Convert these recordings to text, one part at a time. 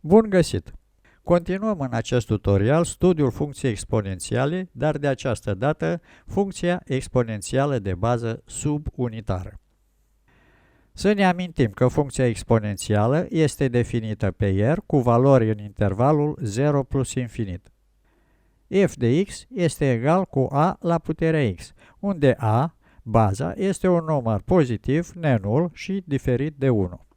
Bun găsit! Continuăm în acest tutorial studiul funcției exponențiale, dar de această dată funcția exponențială de bază subunitară. Să ne amintim că funcția exponențială este definită pe R cu valori în intervalul 0 plus infinit. F de x este egal cu a la puterea x, unde a, baza, este un număr pozitiv, nenul și diferit de 1.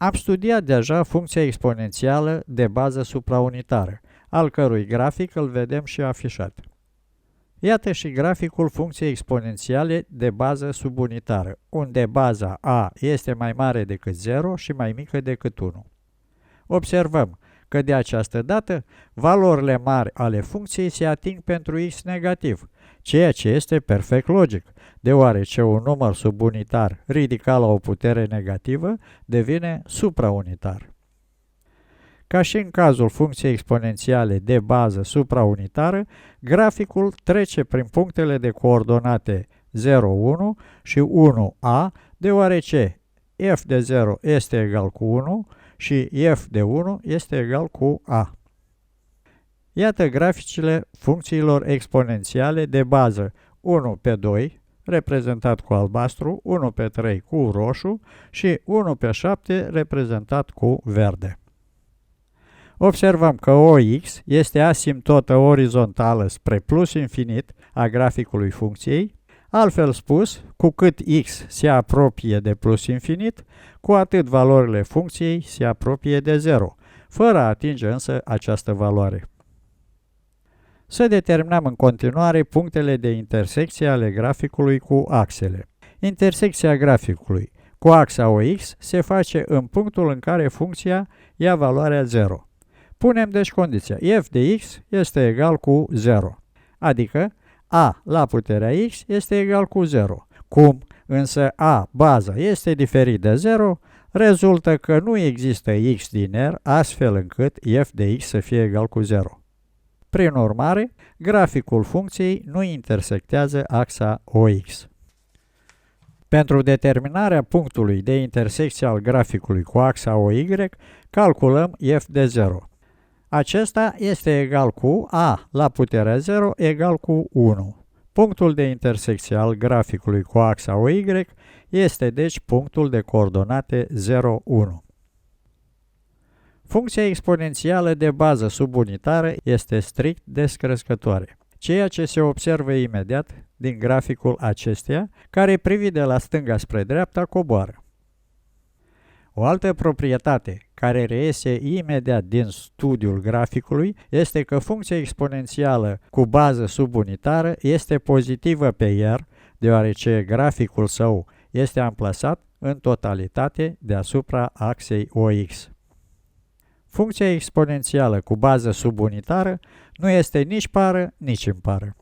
Am studiat deja funcția exponențială de bază supraunitară, al cărui grafic îl vedem și afișat. Iată și graficul funcției exponențiale de bază subunitară, unde baza a este mai mare decât 0 și mai mică decât 1. Observăm că de această dată valorile mari ale funcției se ating pentru x negativ, ceea ce este perfect logic, deoarece un număr subunitar ridicat la o putere negativă devine supraunitar. Ca și în cazul funcției exponențiale de bază supraunitară, graficul trece prin punctele de coordonate 0, 1 și 1a, deoarece f de 0 este egal cu 1 și f de 1 este egal cu a. Iată graficile funcțiilor exponențiale de bază 1 pe 2, reprezentat cu albastru, 1 pe 3 cu roșu și 1 pe 7, reprezentat cu verde. Observăm că OX este asimptotă orizontală spre plus infinit a graficului funcției, altfel spus, cu cât x se apropie de plus infinit, cu atât valorile funcției se apropie de 0, fără a atinge însă această valoare. Să determinăm în continuare punctele de intersecție ale graficului cu axele. Intersecția graficului cu axa OX se face în punctul în care funcția ia valoarea 0. Punem deci condiția f de x este egal cu 0, adică a la puterea x este egal cu 0. Cum însă a, baza, este diferit de 0, rezultă că nu există x din R astfel încât f de x să fie egal cu 0. Prin urmare, graficul funcției nu intersectează axa OX. Pentru determinarea punctului de intersecție al graficului cu axa OY, calculăm f de 0. Acesta este egal cu a la puterea 0 egal cu 1. Punctul de intersecție al graficului cu axa OY este deci punctul de coordonate 0, 1. Funcția exponențială de bază subunitară este strict descrescătoare, ceea ce se observă imediat din graficul acesteia, care privind de la stânga spre dreapta coboară. O altă proprietate care reiese imediat din studiul graficului este că funcția exponențială cu bază subunitară este pozitivă pe R, deoarece graficul său este amplasat în totalitate deasupra axei OX. Funcția exponențială cu bază subunitară nu este nici pară, nici impară.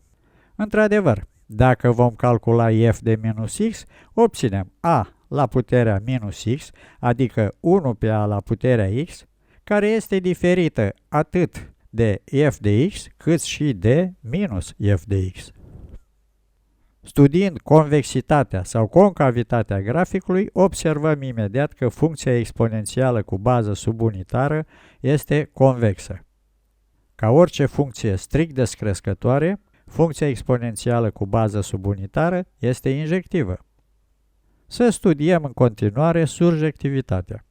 Într-adevăr, dacă vom calcula f de minus x, obținem a la puterea minus x, adică 1 pe a la puterea x, care este diferită atât de f de x, cât și de minus f de x. Studiind convexitatea sau concavitatea graficului, observăm imediat că funcția exponențială cu bază subunitară este convexă. Ca orice funcție strict descrescătoare, funcția exponențială cu bază subunitară este injectivă. Să studiem în continuare surjectivitatea.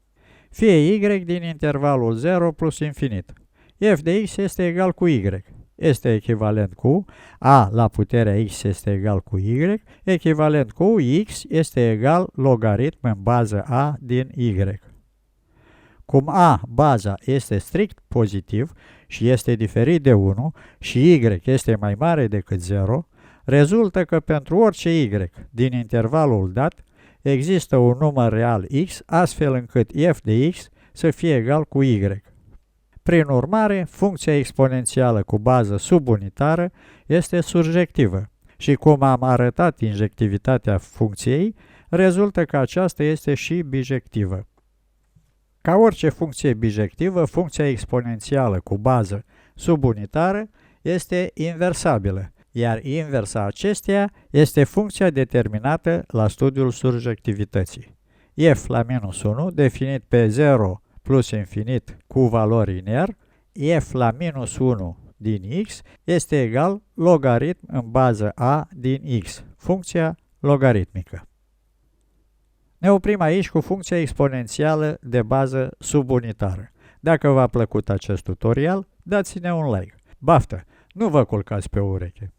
Fie y din intervalul 0 plus infinit. F de x este egal cu y. Este echivalent cu a la puterea x este egal cu y, echivalent cu x este egal logaritm în bază a din y. Cum a, baza, este strict pozitiv și este diferit de 1 și y este mai mare decât 0, rezultă că pentru orice y din intervalul dat există un număr real x, astfel încât f de x să fie egal cu y. Prin urmare, funcția exponențială cu bază subunitară este surjectivă și cum am arătat injectivitatea funcției, rezultă că aceasta este și bijectivă. Ca orice funcție bijectivă, funcția exponențială cu bază subunitară este inversabilă, iar inversa acesteia este funcția determinată la studiul surjectivității. F la minus 1, definit pe 0 plus infinit cu valori in R, f la minus 1 din x este egal logaritm în bază a din x, funcția logaritmică. Ne oprim aici cu funcția exponențială de bază subunitară. Dacă v-a plăcut acest tutorial, dați-ne un like. Baftă! Nu vă culcați pe ureche!